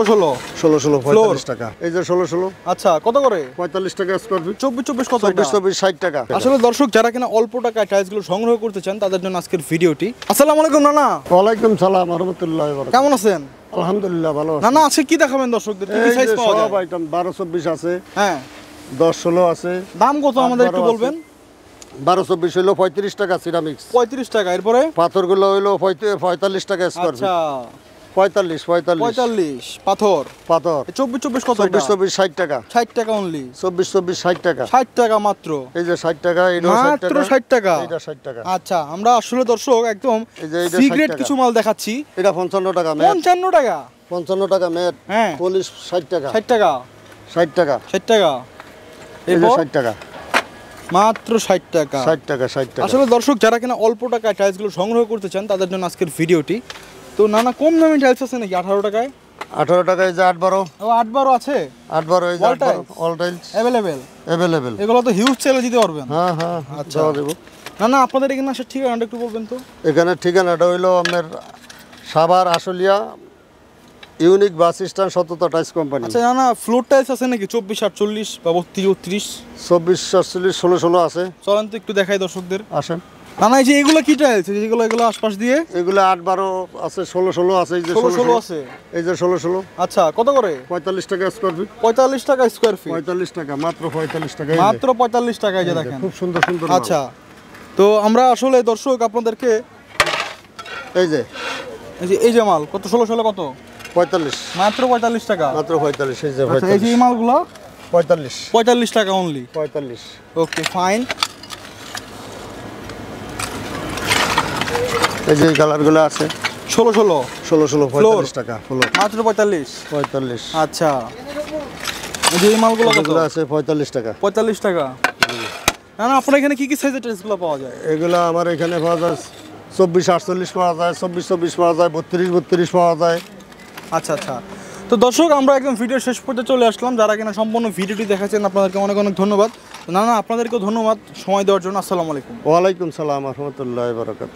16 16 45 টাকা। এই যে 16 আচ্ছা কত করে? 45 টাকা স্কয়ার ফিট। 24 কত? 24 60 টাকা। আসলে দর্শক যারা কিনা অল্প টাকায় টাইলসগুলো সংগ্রহ করতে চান তাদের জন্য আজকের ভিডিওটি। আসসালামু আলাইকুম নানা। ওয়ালাইকুম সালাম ওয়া রাহমাতুল্লাহি ওয়া বারাকাতুহু। কেমন আছেন? আলহামদুলিল্লাহ ভালো আছি। নানা আজকে কি দেখাবেন দর্শকদের? কি সাইজ পাওয়া যায়? সব আইটেম 12 24 আছে। হ্যাঁ 10 16 আছে। দাম কত আমাদের একটু বলবেন? 12 24 হলো 35 টাকা সিরামিক্স। 35 টাকা। এরপরে পাথরগুলো হলো 45 টাকা স্কয়ার ফিট। আচ্ছা 45 পাথর। 24 কত? 24 60 টাকা। 60 টাকা অনলি। 24 60 টাকা। 60 টাকা মাত্র। এই যে 60 টাকা, এটা 60 মাত্র টাকা। 60 টাকা। এটা 60 টাকা। আচ্ছা আমরা আসলে দর্শক একদম এই যে এটা সিক্রেট 60 টাকা। কিছু মাল দেখাচ্ছি। এটা 55 টাকা ম্যাট। 55 টাকা। 55 টাকা ম্যাট। হ্যাঁ পলিশ 60 টাকা। 60 টাকা। 60 টাকা। 60 টাকা। এই যে এরপর 60 টাকা। মাত্র 60 টাকা। 60 টাকা 60 টাকা। আসলে দর্শক যারা কিনা অল্প টাকায় টাইলসগুলো সংগ্রহ করতে চান তাদের জন্য আজকের ভিডিওটি। তো নানা কম দামি টাইলস আছে নাকি 18 টাকায়? 18 টাকা। এই যে 8 12। ও 8 12 আছে? 8 12 এই যে All 8 12 tiles? All tiles available. এগুলো তো হিউজ সেলে দিতে পারবেন। হ্যাঁ হ্যাঁ আচ্ছা। দেওয়া দেব। নানা আপনাদের এখানে আসার ঠিকানাটা একটু বলবেন তো? এখানে ঠিকানাটা হইলো আপনার Savar Ashulia unique bus stand সততা টাইলস কোম্পানি। আচ্ছা নানা ফ্লোর টাইলস আছে নাকি 24 48 বা 32 32? 24 48 16 16 আছে। চলেন তো একটু দেখাই দর্শকদের। আসেন। নানা এই যে এগুলো কি টাইলস? যেগুলো এগুলো আশপাশ দিয়ে এগুলো 8 12 আছে, 16 16 আছে। এই যে 16 16 আছে। এই যে 16 16। আচ্ছা কত করে? 45 টাকা স্কয়ার ফিট। 45 টাকা স্কয়ার ফিট। 45 টাকা মাত্র 45 টাকা। এই যে। মাত্র 45 টাকায় যে দেখেন খুব সুন্দর সুন্দর। আচ্ছা তো আমরা আসলে দর্শক আপনাদেরকে এই যে এই যে মাল কত? 16 16 কত? 45 মাত্র 45 টাকা। মাত্র 45। এই যে আচ্ছা এই যে 45 এই মালগুলো 45 45 টাকা অনলি। 45। Okay fine. এই যে কালারগুলো আছে 16 16 16 16 45 টাকা ফ্লোর। মাত্র 45। 45। আচ্ছা এই যে এই মালগুলো কত? এগুলো আছে 45 টাকা। 45 টাকা। না না আপনার এখানে কি কি সাইজের টাইলসগুলো পাওয়া যায়? এগুলো আমার এখানে পাওয়া যায় 24 48 পাওয়া যায়, 24 24 পাওয়া যায়, 32 32 পাওয়া যায়। আচ্ছা আচ্ছা তো দর্শক আমরা একদম ভিডিও শেষ পর্যন্ত চলে আসলাম। যারা কিনা সম্পূর্ণ ভিডিওটি দেখাচ্ছেন আপনাদেরকে অনেক অনেক ধন্যবাদ। না না আপনাদেরকেও ধন্যবাদ সময় দেওয়ার জন্য। আসসালামু আলাইকুম। ওয়ালাইকুম সালাম ওয়া রাহমাতুল্লাহি ওয়া বারাকাতুহু।